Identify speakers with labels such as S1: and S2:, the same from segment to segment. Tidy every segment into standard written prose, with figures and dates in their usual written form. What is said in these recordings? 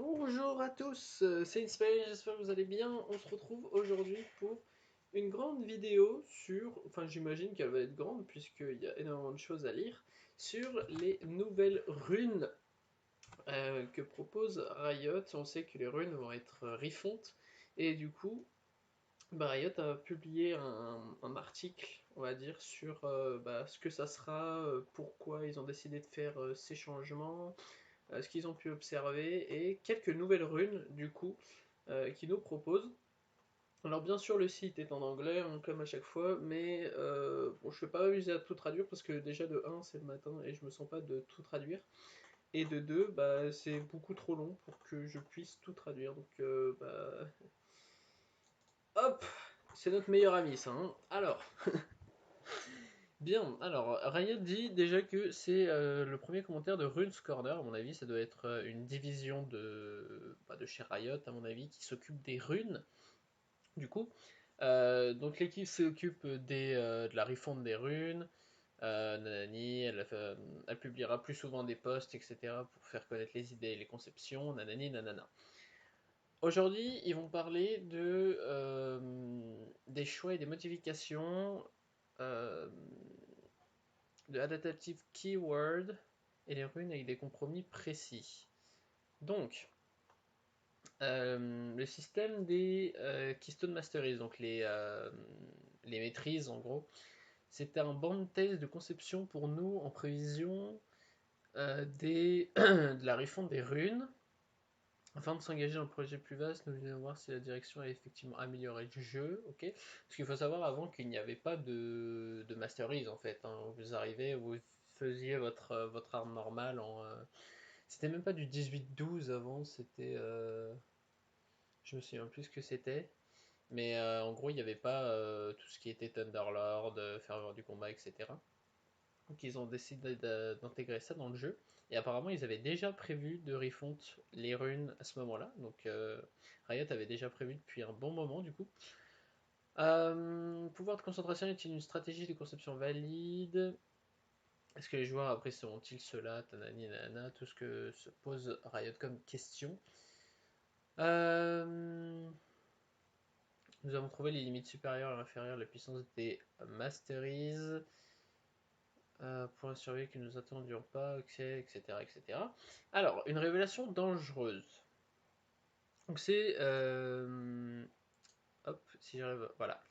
S1: Bonjour à tous, c'est Inspire, j'espère que vous allez bien. On se retrouve aujourd'hui pour une grande vidéo sur, enfin j'imagine qu'elle va être grande puisqu'il y a énormément de choses à lire, sur les nouvelles runes que propose Riot. On sait que les runes vont être refontes et du coup Riot a publié un article, on va dire, sur ce que ça sera, pourquoi ils ont décidé de faire ces changements, ce qu'ils ont pu observer et quelques nouvelles runes du coup qu'ils nous proposent. Alors bien sûr le site est en anglais hein, comme à chaque fois, mais bon, je ne vais pas m'amuser à tout traduire parce que déjà de 1 c'est le matin et je me sens pas de tout traduire. Et de 2 c'est beaucoup trop long pour que je puisse tout traduire. Donc hop, c'est notre meilleur ami ça. Hein. Alors, bien, alors Riot dit déjà que c'est le premier commentaire de Runes Corner, à mon avis ça doit être une division de chez Riot à mon avis qui s'occupe des runes du coup. Donc l'équipe s'occupe de la refonte des runes, nanani, elle publiera plus souvent des posts etc pour faire connaître les idées et les conceptions, nanani nanana. Aujourd'hui ils vont parler des choix et des modifications euh, de adaptative keyword et les runes avec des compromis précis. Donc, le système des Keystone Masteries, donc les maîtrises en gros, c'était un banc de test de conception pour nous en prévision de la refonte des runes. Afin de s'engager dans un projet plus vaste, nous voulons voir si la direction a effectivement amélioré le jeu. Ok. Parce qu'il faut savoir avant qu'il n'y avait pas de Masteries en fait. Hein. Vous arrivez, vous faisiez votre arme normale en. C'était même pas du 18-12 avant, c'était. Je me souviens plus ce que c'était. Mais en gros, il n'y avait pas tout ce qui était Thunderlord, Ferveur du combat, etc. Donc ils ont décidé d'intégrer ça dans le jeu. Et apparemment, ils avaient déjà prévu de refont les runes à ce moment-là. Donc Riot avait déjà prévu depuis un bon moment du coup. Pouvoir de concentration est-il une stratégie de conception valide? Est-ce que les joueurs apprécieront-ils cela? Tanani, nanana, tout ce que se pose Riot comme question. Nous avons trouvé les limites supérieures et inférieures de la puissance des Masteries. Pour la survie que nous attendions pas, etc., etc. Alors, une révélation dangereuse. Donc c'est... hop, si j'arrive... Voilà.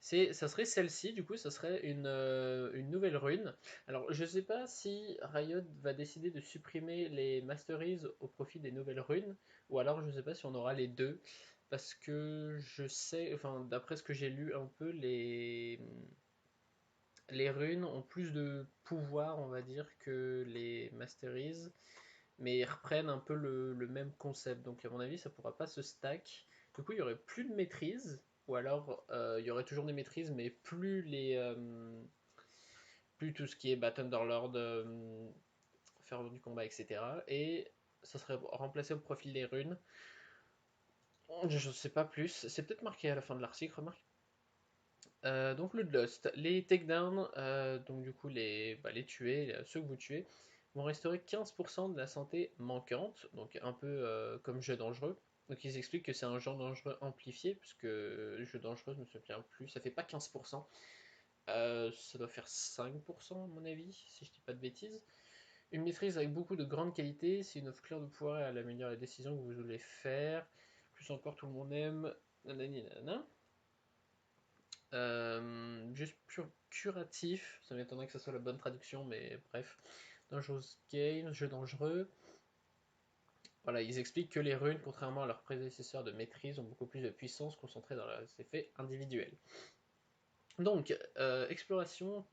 S1: Ça serait celle-ci, du coup, ça serait une nouvelle rune. Alors, je sais pas si Riot va décider de supprimer les Masteries au profit des nouvelles runes, ou alors je sais pas si on aura les deux, parce que je sais, enfin, d'après ce que j'ai lu un peu, les runes ont plus de pouvoir, on va dire, que les Masteries, mais ils reprennent un peu le même concept. Donc, à mon avis, ça pourra pas se stack. Du coup, il y aurait plus de maîtrise, ou alors il y aurait toujours des maîtrises, mais plus tout ce qui est Thunderlord, Ferveur du combat, etc. Et ça serait remplacé au profil des runes. Je sais pas plus. C'est peut-être marqué à la fin de l'article, remarque. Donc le Lost, les takedowns, donc du coup les tuer, ceux que vous tuez, vont restaurer 15% de la santé manquante, donc un peu comme jeu dangereux. Donc ils expliquent que c'est un jeu dangereux amplifié, puisque jeu dangereux, je me souviens plus, ça fait pas 15%, ça doit faire 5% à mon avis, si je dis pas de bêtises. Une maîtrise avec beaucoup de grande qualité, c'est une offre claire de pouvoir et elle améliore les décisions que vous voulez faire. Plus encore, tout le monde aime. Nanani nanana. Juste pur curatif, ça m'étonnerait que ce soit la bonne traduction, mais bref. Dangerous Game, jeu dangereux. Voilà, ils expliquent que les runes, contrairement à leurs prédécesseurs de maîtrise, ont beaucoup plus de puissance concentrée dans leurs effets individuels. Donc, exploration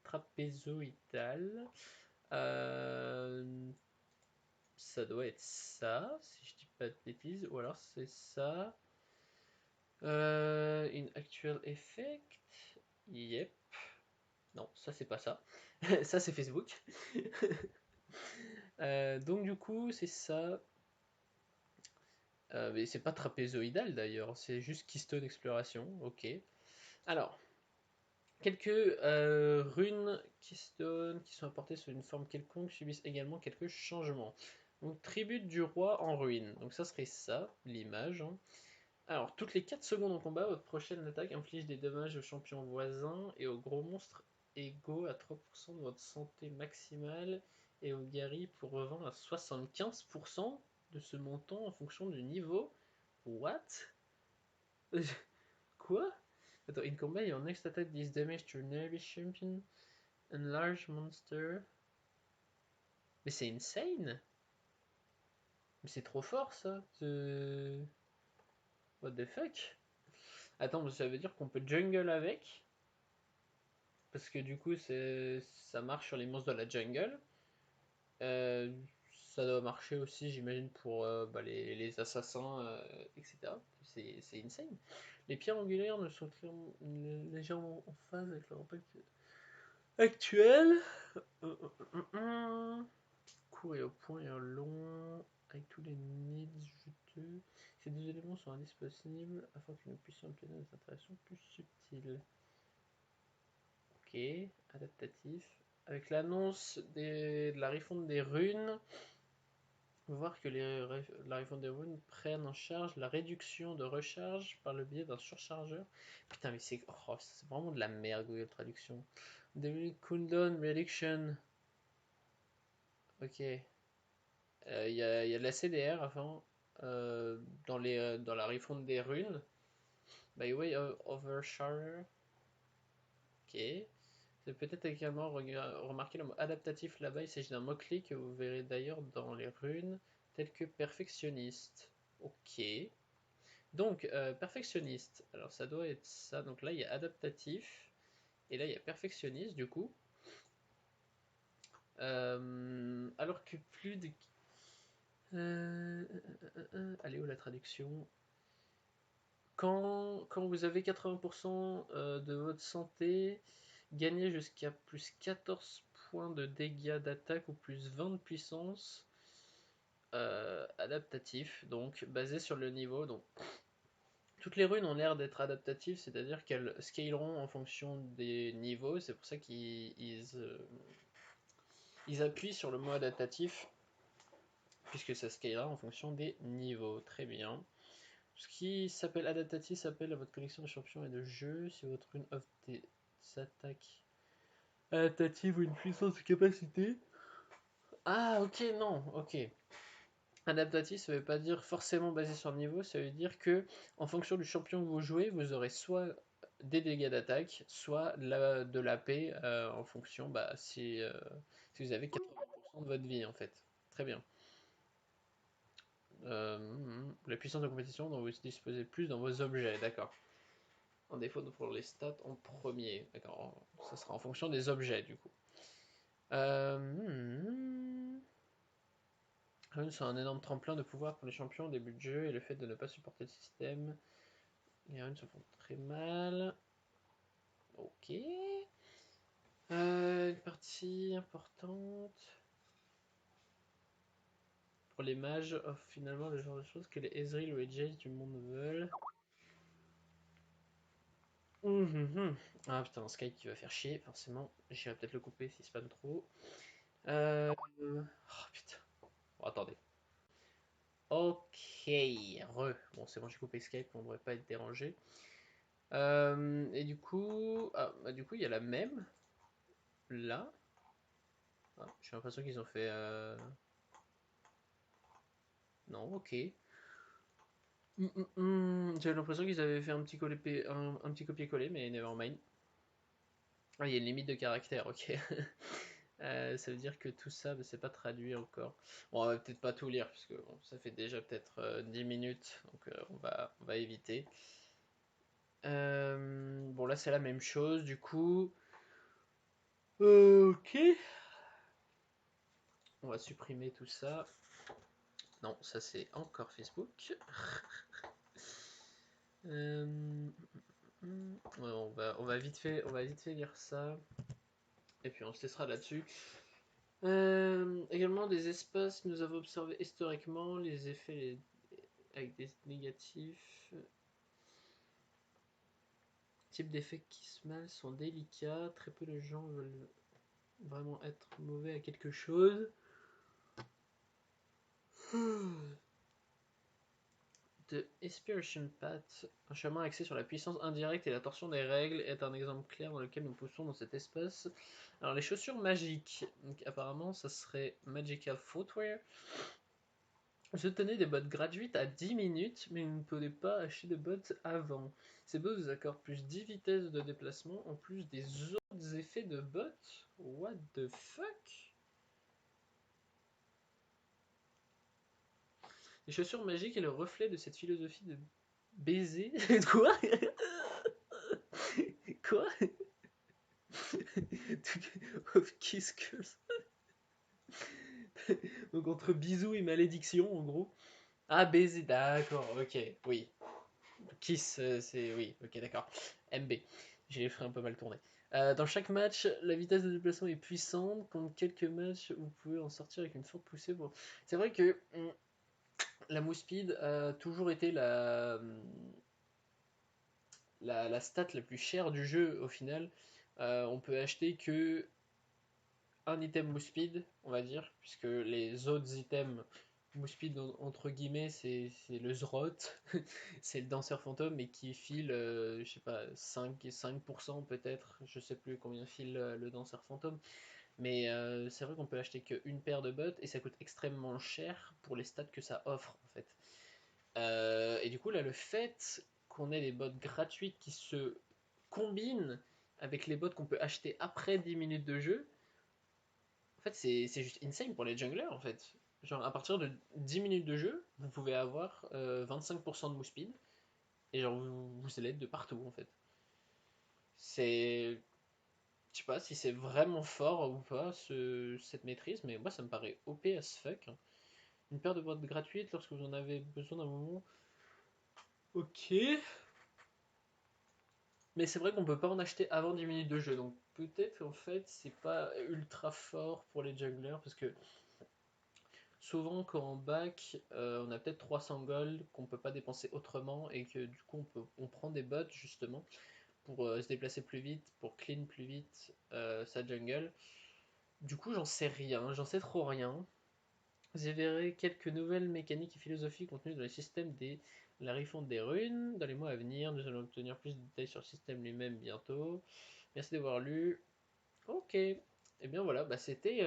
S1: trapézoïdale. Euh, Ça doit être ça, si je dis pas de bêtises, ou alors c'est ça. Une actual effect. Yep. Non, ça c'est pas ça. Ça c'est Facebook. Donc du coup, c'est ça. Mais c'est pas trapézoïdal d'ailleurs, c'est juste Keystone Exploration. Ok. Alors, quelques runes Keystone qui sont apportées sous une forme quelconque subissent également quelques changements. Donc tribute du roi en ruine. Donc ça serait ça, l'image. Hein. Alors, toutes les 4 secondes en combat, votre prochaine attaque inflige des dommages aux champions voisins et aux gros monstres égaux à 3% de votre santé maximale et aux guerriers pour revendre à 75% de ce montant en fonction du niveau. What? Quoi? Attends, in combat, your next attack deals damage to an enemy champion and large monster. Mais c'est insane! Mais c'est trop fort ça! What the fuck? Attends, ça veut dire qu'on peut jungle avec? Parce que du coup, ça marche sur les monstres de la jungle. Euh, Ça doit marcher aussi, j'imagine, pour les assassins, etc. C'est insane. Les pierres angulaires ne sont légèrement en phase avec leur impact actuel. Court et au point et long, avec tous les needs juteux. Ces deux éléments sont indisponibles afin que nous puissions obtenir des interactions plus subtiles. Ok, adaptatif. Avec l'annonce de la refonte des runes, on va voir que la refonte des runes prennent en charge la réduction de recharge par le biais d'un surchargeur. Putain, mais c'est vraiment de la merde, Google Traduction. Dynamic Cooldown Reduction. Ok. Il y a de la CDR avant, dans la refonte des runes. By way of Overcharger. Ok. C'est peut-être également remarquer le mot adaptatif là-bas. Il s'agit d'un mot-clé que vous verrez d'ailleurs dans les runes, telles que perfectionniste. Ok. Donc, perfectionniste. Alors, ça doit être ça. Donc là, il y a adaptatif. Et là, il y a perfectionniste, du coup. Alors que plus de. Allez, où la traduction? Quand vous avez 80% de votre santé, gagnez jusqu'à plus 14 points de dégâts d'attaque ou plus 20 de puissance. Adaptatif, donc basé sur le niveau. Donc, toutes les runes ont l'air d'être adaptatives, c'est-à-dire qu'elles scaleront en fonction des niveaux. C'est pour ça qu'ils appuient sur le mot adaptatif, puisque ça scalera en fonction des niveaux. Très bien. Ce qui s'appelle adaptatif s'appelle à votre collection de champions et de jeux. Si votre rune offre des attaques adaptatives ou une puissance de capacité. Ah, ok, non, ok. Adaptatif, ça veut pas dire forcément basé sur le niveau, ça veut dire que en fonction du champion que vous jouez, vous aurez soit des dégâts d'attaque, soit de la paix en fonction si vous avez 80% de votre vie en fait. Très bien. La puissance de compétition dont vous disposez plus dans vos objets, d'accord. En défaut pour les stats en premier, d'accord. Ça sera en fonction des objets du coup. C'est un énorme tremplin de pouvoir pour les champions au début de jeu et le fait de ne pas supporter le système. Les runes se font très mal. Ok. Une partie importante. Pour les mages, offre finalement le genre de choses que les Ezreal ou les Jace du monde veulent. Ah putain, Sky qui va faire chier, forcément. J'irai peut-être le couper s'il spam trop. Oh putain. Bon, attendez. Ok, Bon, c'est bon, j'ai coupé Skype, on devrait pas être dérangé. Et du coup, du coup, il y a la même là. Ah, j'ai l'impression qu'ils ont fait. Non, ok. J'avais l'impression qu'ils avaient fait un petit copier-coller, mais nevermind. Ah, il y a une limite de caractère, ok. Ça veut dire que tout ça, c'est pas traduit encore. Bon, on va peut-être pas tout lire, puisque bon, ça fait déjà peut-être 10 minutes, donc on va éviter. Bon, là, c'est la même chose, du coup. Ok. On va supprimer tout ça. Non, ça c'est encore Facebook. On va vite fait lire ça. Et puis on se laissera là-dessus. Également des espaces, nous avons observé historiquement les effets avec des négatifs. Types d'effets qui se mal sont délicats. Très peu de gens veulent vraiment être mauvais à quelque chose. The Inspiration Path, un chemin axé sur la puissance indirecte et la torsion des règles, est un exemple clair dans lequel nous poussons dans cet espace. Alors les chaussures magiques, donc apparemment ça serait Magical Footwear. Je tenais des bottes gratuites à 10 minutes, mais vous ne pouvez pas acheter de bottes avant. Ces bottes vous accordent plus 10 vitesses de déplacement, en plus des autres effets de bottes. What the fuck? Les chaussures magiques est le reflet de cette philosophie de baiser. Quoi? Quoi? Of kiss curse. Donc entre bisous et malédiction en gros. Ah baiser, d'accord, ok, oui. Kiss, c'est oui, ok d'accord. MB, j'ai les frais un peu mal tournés. Dans chaque match, la vitesse de déplacement est puissante. Contre quelques matchs, vous pouvez en sortir avec une forte poussée. Bon. C'est vrai que la move speed a toujours été la stat la plus chère du jeu au final. On peut acheter que un item move speed, on va dire, puisque les autres items move speed entre guillemets, c'est le Zrot, c'est le danseur fantôme, mais qui file, je sais pas, 5% peut-être, je sais plus combien file le danseur fantôme, mais c'est vrai qu'on peut acheter qu'une paire de bottes et ça coûte extrêmement cher pour les stats que ça offre en fait. Et du coup, là, le fait qu'on ait des bots gratuites qui se combinent avec les bots qu'on peut acheter après 10 minutes de jeu, en fait, c'est juste insane pour les junglers, en fait. Genre, à partir de 10 minutes de jeu, vous pouvez avoir 25% de move speed, et genre, vous allez être de partout, en fait. C'est... Je sais pas si c'est vraiment fort ou pas, cette maîtrise, mais moi, ça me paraît OP as fuck, hein. Une paire de bottes gratuites lorsque vous en avez besoin d'un moment. Ok. Mais c'est vrai qu'on peut pas en acheter avant 10 minutes de jeu, donc peut-être qu'en fait c'est pas ultra fort pour les junglers, parce que souvent quand on back, on a peut-être 300 gold qu'on peut pas dépenser autrement, et que du coup on prend des bots justement pour se déplacer plus vite, pour clean plus vite sa jungle. Du coup j'en sais rien, j'en sais trop rien. Vous y verrez quelques nouvelles mécaniques et philosophies contenues dans le système des la refonte des runes. Dans les mois à venir, nous allons obtenir plus de détails sur le système lui-même bientôt. Merci d'avoir lu. Ok. Et bien voilà, bah c'était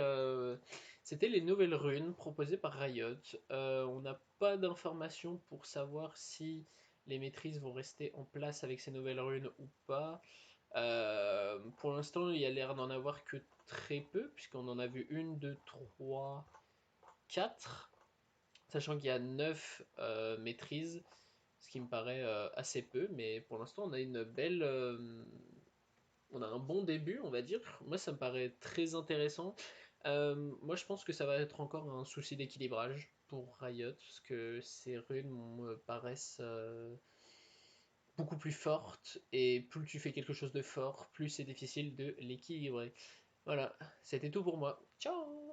S1: les nouvelles runes proposées par Riot. On n'a pas d'informations pour savoir si les maîtrises vont rester en place avec ces nouvelles runes ou pas. Pour l'instant, il y a l'air d'en avoir que très peu, puisqu'on en a vu une, deux, trois, quatre, sachant qu'il y a 9 maîtrises, ce qui me paraît assez peu, mais pour l'instant on a une belle, on a un bon début, on va dire. Moi, ça me paraît très intéressant. Moi, je pense que ça va être encore un souci d'équilibrage pour Riot, parce que ces runes me paraissent beaucoup plus fortes, et plus tu fais quelque chose de fort, plus c'est difficile de l'équilibrer. Voilà, c'était tout pour moi. Ciao!